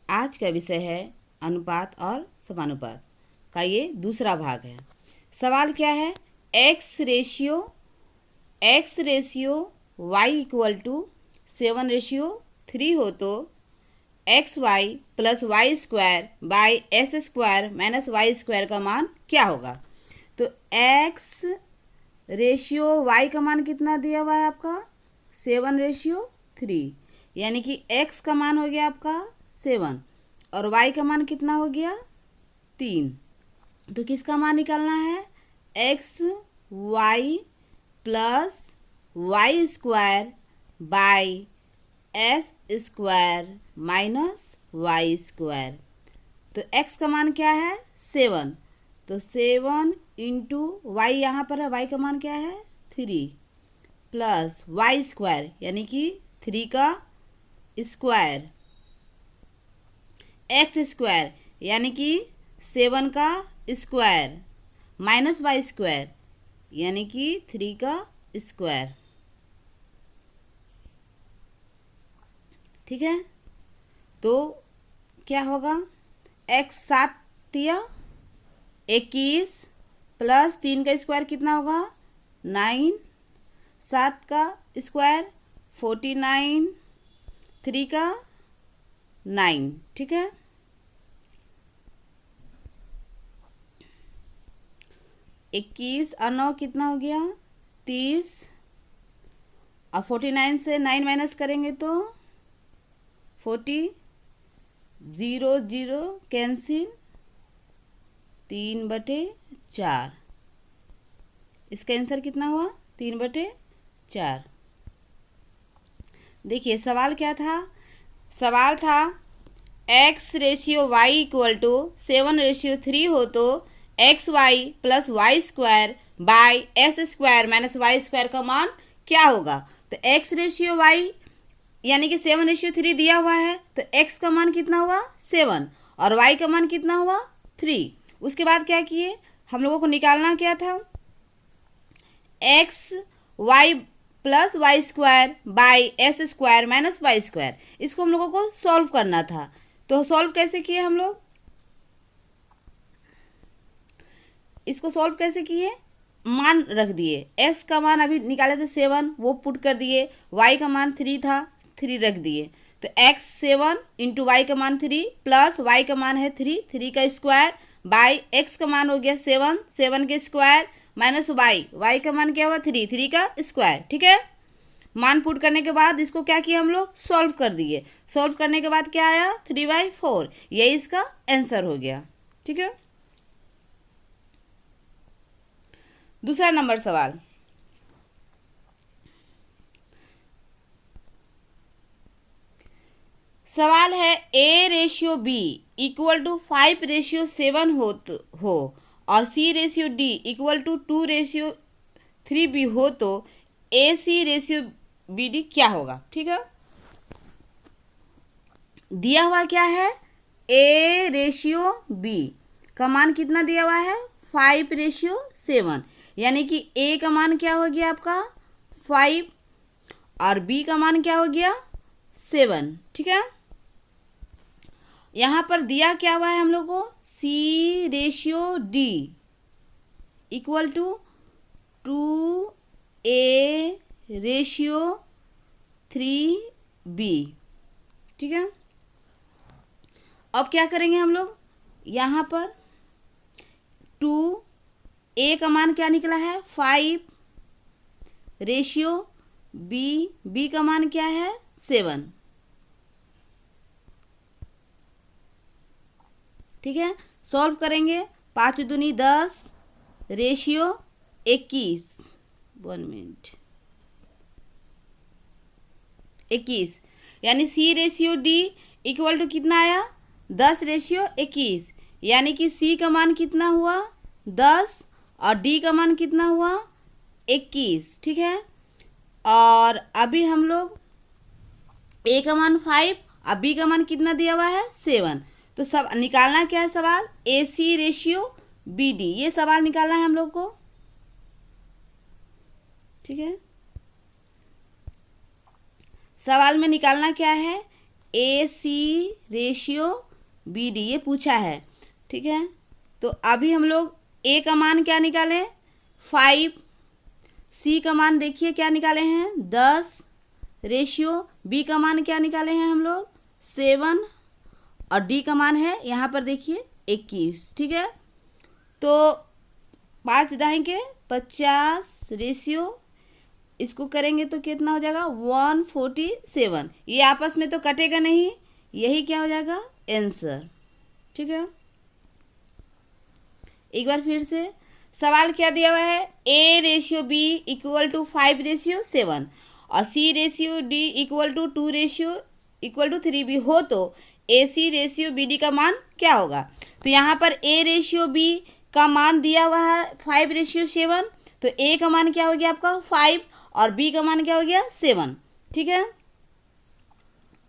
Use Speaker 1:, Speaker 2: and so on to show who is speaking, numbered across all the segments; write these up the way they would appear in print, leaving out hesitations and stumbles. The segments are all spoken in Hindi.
Speaker 1: आज का विषय है अनुपात और समानुपात का ये दूसरा भाग है। सवाल क्या है, X ratio Y equal to 7:3 हो तो X Y plus Y square by S square minus Y square का मान क्या होगा। तो एक्स रेशियो वाई का मान कितना दिया हुआ है आपका 7:3, यानी कि एक्स का मान हो गया आपका 7 और वाई का मान कितना हो गया 3। तो किसका मान निकालना है, X Y plus Y square by S square minus Y square. तो एक्स का मान क्या है 7, तो 7 इंटू वाई यहाँ पर है, वाई का मान क्या है 3 प्लस वाई स्क्वायर यानी कि 3 का स्क्वायर, एक्स स्क्वायर यानी कि 7 का स्क्वायर माइनस वाई स्क्वायर यानी कि 3 का स्क्वायर। ठीक है, तो क्या होगा, एक्स 7 दिया 21 प्लस 3 का स्क्वायर कितना होगा 9, 7 का स्क्वायर 49, 3 का 9। ठीक है, 21 और 9 कितना हो गया 30 और 49 से 9 माइनस करेंगे तो 40, 0 0 कैंसिल, 3/4। इसका आंसर कितना हुआ 3/4। देखिए सवाल क्या था, सवाल था X ratio Y equal to 7:3 हो तो X Y plus Y square by S square minus Y square का मान क्या होगा। तो एक्स रेशियो वाई यानी कि 7:3 दिया हुआ है, तो एक्स का मान कितना हुआ 7 और वाई का मान कितना हुआ 3। उसके बाद क्या किए, हम लोगों को निकालना क्या था, X Y plus Y square by S square minus Y square. इसको हम लोगों को सॉल्व करना था। तो सॉल्व कैसे किए हम लोग, इसको सॉल्व कैसे किए, मान रख दिए, एक्स का मान अभी निकाले थे 7 वो पुट कर दिए, वाई का मान 3 था 3 रख दिए। तो एक्स 7 इंटू वाई का मान 3 प्लस वाई का मान है 3 का स्क्वायर बाई एक्स का मान हो गया 7 के स्क्वायर माइनस वाई का मान क्या हुआ 3 का स्क्वायर। ठीक है, मान पुट करने के बाद इसको क्या किया हम लोग सॉल्व कर दिए, सॉल्व करने के बाद क्या आया 3/4, यही इसका आंसर हो गया। ठीक है, दूसरा नंबर सवाल, सवाल है A/B इक्वल टू 5/7 हो और C/D इक्वल टू 2/3B हो तो AC/BD क्या होगा। ठीक है, दिया हुआ क्या है A/B का मान कितना दिया हुआ है 5/7, यानी कि A का मान क्या हो गया आपका 5 और B का मान क्या हो गया 7। ठीक है, यहाँ पर दिया क्या हुआ है हम लोग को C/D इक्वल टू 2A/3B। ठीक है, अब क्या करेंगे हम लोग, यहाँ पर 2A का मान क्या निकला है 5 रेशियो B का मान क्या है 7। ठीक है, सॉल्व करेंगे, 5 दूनी 10 रेशियो 21, 1 मिनट 21, यानी C/D इक्वल टू कितना आया 10/21, यानी कि C का मान कितना हुआ 10 और D का मान कितना हुआ 21। ठीक है, और अभी हम लोग A का मान 5 और B का मान कितना दिया हुआ है 7। तो सब निकालना क्या है सवाल AC/BD, ये सवाल निकालना है हम लोग को। ठीक है, सवाल में निकालना क्या है AC/BD ये पूछा है, ठीक है। तो अभी हम लोग A का मान क्या निकालें, 5, C का मान देखिए क्या निकाले हैं, 10, B का मान क्या निकाले हैं हम लोग, 7, और D का मान है यहाँ पर देखिए 21, ठीक है। तो 5 दाएं के 50, इसको करेंगे तो कितना हो जाएगा, 147। ये आपस में तो कटेगा नहीं, यही क्या हो जाएगा, आंसर, ठीक है। एक बार फिर से सवाल क्या दिया हुआ है, A/B = 5/7 और C/D = 2/3B हो तो AC/BD का मान क्या होगा। तो यहाँ पर A/B का मान दिया हुआ है 5/7, तो A का मान क्या हो गया आपका 5 और B का मान क्या हो गया 7, ठीक है।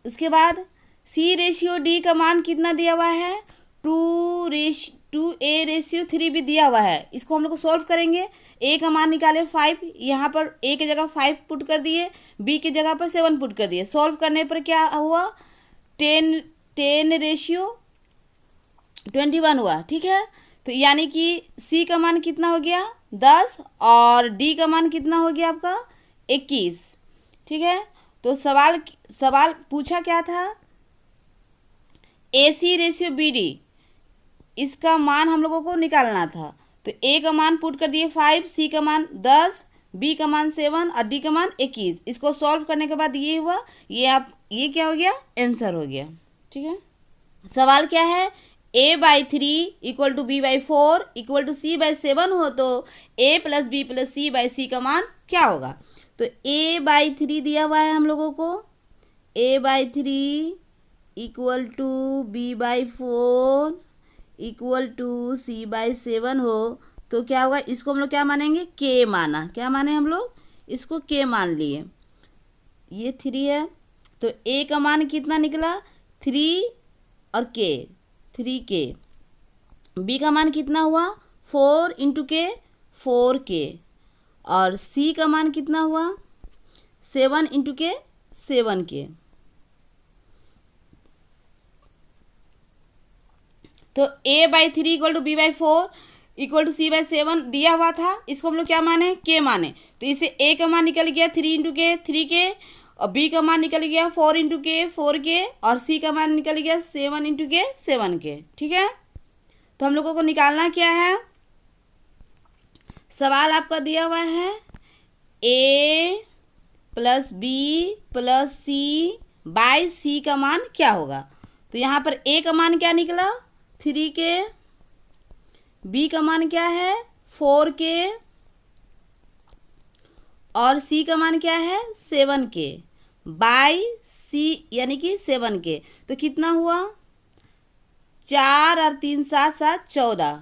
Speaker 1: उसके बाद C/D का मान कितना दिया हुआ है, 2A/3 भी दिया हुआ है। इसको हम लोग को सॉल्व करेंगे, A का मान निकाले 5, यहाँ पर A की जगह 5 पुट कर दिए, B की जगह पर 7 पुट कर दिए। सॉल्व करने पर क्या हुआ, 10/21 हुआ, ठीक है। तो यानी कि C का मान कितना हो गया 10 और D का मान कितना हो गया आपका 21, ठीक है। तो सवाल पूछा क्या था, AC/BD इसका मान हम लोगों को निकालना था। तो A का मान पुट कर दिए 5, C का मान 10, B का मान 7 और D का मान 21। इसको सॉल्व करने के बाद ये हुआ, ये क्या हो गया, आंसर हो गया, ठीक है। सवाल क्या है, A/3 = B/4 = C/7 हो तो A + B + C/C का मान क्या होगा। तो A/3 दिया हुआ है हम लोगों को, A/3 = B/4 = C/7 हो तो क्या होगा, इसको हम लोग क्या मानेंगे, K माना, क्या माने हम लोग, इसको K मान लिए। ये 3 है तो A का मान कितना निकला 3 और K 3K। B का मान कितना हुआ 4 × K 4K और C का मान कितना हुआ 7 × K 7K। तो A/3 = B/4 = C/7 दिया हुआ था, इसको हम लोग क्या माने, K माने। तो इसे A का मान निकल गया 3 × K 3K और B का मान निकल गया 4 × K 4K और C का मान निकल गया 7 × K 7K, ठीक है। तो हम लोगों को निकालना क्या है, सवाल आपका दिया हुआ है A + B + C/C का मान क्या होगा। तो यहाँ पर A का मान क्या निकला 3K, B का मान क्या है 4K और C का मान क्या है 7K बाई C यानी कि 7K। तो कितना हुआ 4 और 3 7 7 14,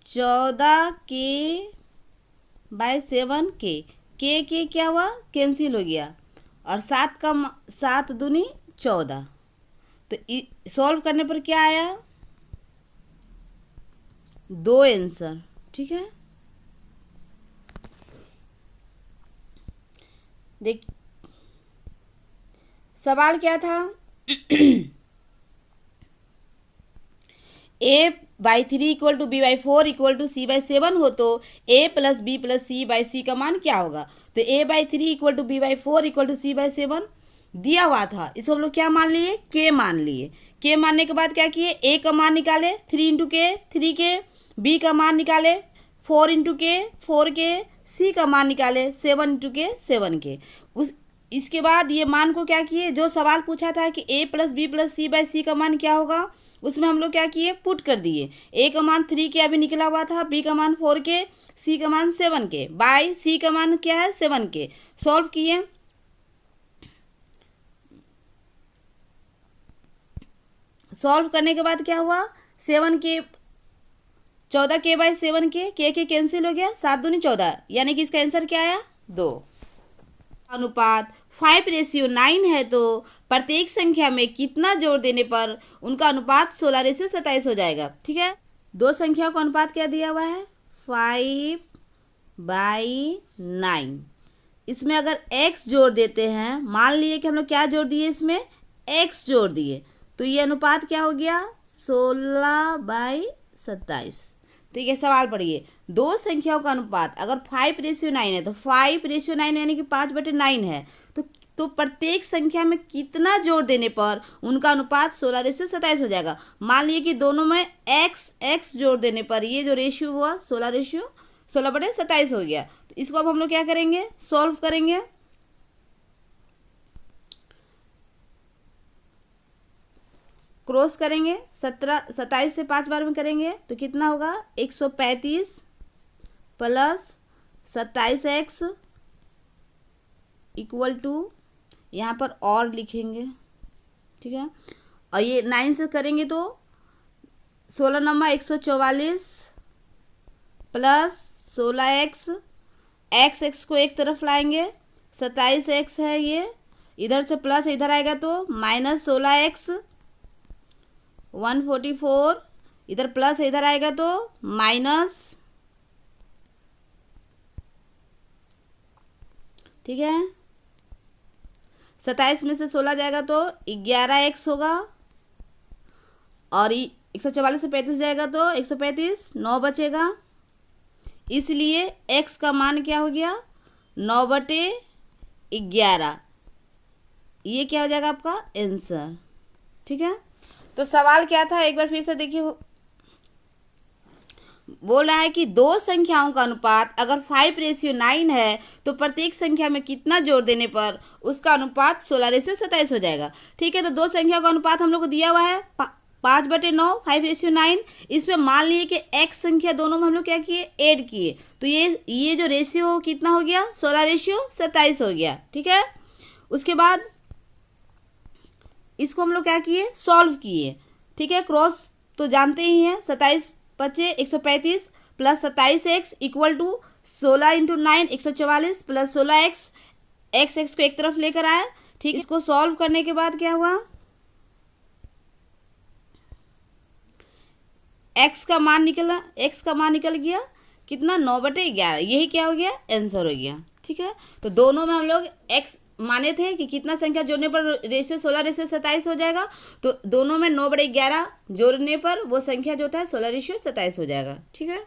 Speaker 1: 14K बाई 7K। K क्या हुआ कैंसिल हो गया और 7 दूनी 14। तो सॉल्व करने पर क्या आया 2 आंसर, ठीक है। देख सवाल क्या था A/3 = B/4 = C/7 हो तो A + B + C/C का मान क्या होगा। तो A/3 = B/4 = C/7 दिया हुआ था, इसको हम लोग क्या मान लिए K मान लिए। K मानने के बाद क्या किए A का मान निकाले 3 × K 3K, B का मान निकाले 4 × K 4K, C का मान निकाले 7 × K 7K। इसके बाद ये मान को क्या किए, जो सवाल पूछा था कि A + B + C/C का मान क्या होगा, उसमें हम लोग क्या किए पुट कर दिए। A का मान 3K अभी निकला हुआ था, B का मान 4K, C का मान 7K बाई C का मान क्या है 7K। सॉल्व किए, सॉल्व करने के बाद क्या हुआ 7K 14K by 7K, K cancel हो गया 7 दूनी 14, यानी कि इसका आंसर क्या आया 2। अनुपात 5/9 है तो प्रत्येक संख्या में कितना जोड़ देने पर उनका अनुपात 16/27 हो जाएगा, ठीक है। दो संख्याओं का अनुपात क्या दिया हुआ है 5/9, इसमें अगर x जोड़ देते हैं, मान लिए कि हम लोग क्या जोड़ दिए, इसमें x जोड़ दिए, तो ये अनुपात क्या हो गया, 16/27। ठीक है, सवाल पढ़िए। दो संख्याओं का अनुपात अगर 5:9 है, तो 5:9 यानी कि 5/9 है, तो प्रत्येक संख्या में कितना जोड़ देने पर उनका अनुपात 16:27 हो जाएगा। मान लिए कि दोनों में x जोड़ देने पर ये जो रेशियो हुआ 16:27 हो गया। तो इसको अब हम लोग क्या करेंगे, सॉल्व करेंगे। क्रॉस करेंगे, 27 से 5 बार में करेंगे तो कितना होगा, 135 प्लस 27x इक्वल टू, यहाँ पर और लिखेंगे, ठीक है। और ये 9 से करेंगे तो 16 नंबर 144 प्लस 16x, x को एक तरफ लाएंगे, 27x है ये, इधर से प्लस इधर आएगा तो माइनस 16x, 144, इधर प्लस इधर आएगा तो माइनस, ठीक है। 27 में से 16 जाएगा तो 11x होगा, और 144 से 35 जाएगा तो 135, 9 बचेगा। इसलिए x का मान क्या हो गया, 9/11। ये क्या हो जाएगा आपका आंसर, ठीक है। तो सवाल क्या था, एक बार फिर से देखिए। बोल रहा है कि दो संख्याओं का अनुपात अगर 5:9 है, तो प्रत्येक संख्या में कितना जोड़ देने पर उसका अनुपात 16:27 हो जाएगा। ठीक है, तो दो संख्याओं का अनुपात हम लोग को दिया हुआ है 5/9, 5:9। इसमें मान लिए कि x संख्या दोनों में हम लोग क्या किए, ऐड किए, तो ये जो रेशियो कितना हो गया, 16:27 हो गया। ठीक है, उसके बाद इसको हम लोग क्या किए, सॉल्व किए। ठीक है, क्रॉस तो जानते ही हैं, 27 बचे 135 plus 27x equal to 16 × 9 144 plus 16x, x को एक तरफ लेकर आया। ठीक, इसको सॉल्व करने के बाद क्या हुआ, x का मान निकल गया कितना, 9/11। यही क्या हो गया, आंसर हो गया। ठीक है, तो दोनों में हम लोग x माने थे कि कितना संख्या जोड़ने पर रेशियो 16:27 हो जाएगा, तो दोनों में 9/11 जोड़ने पर वो संख्या जो होता है 16:27 हो जाएगा। ठीक है।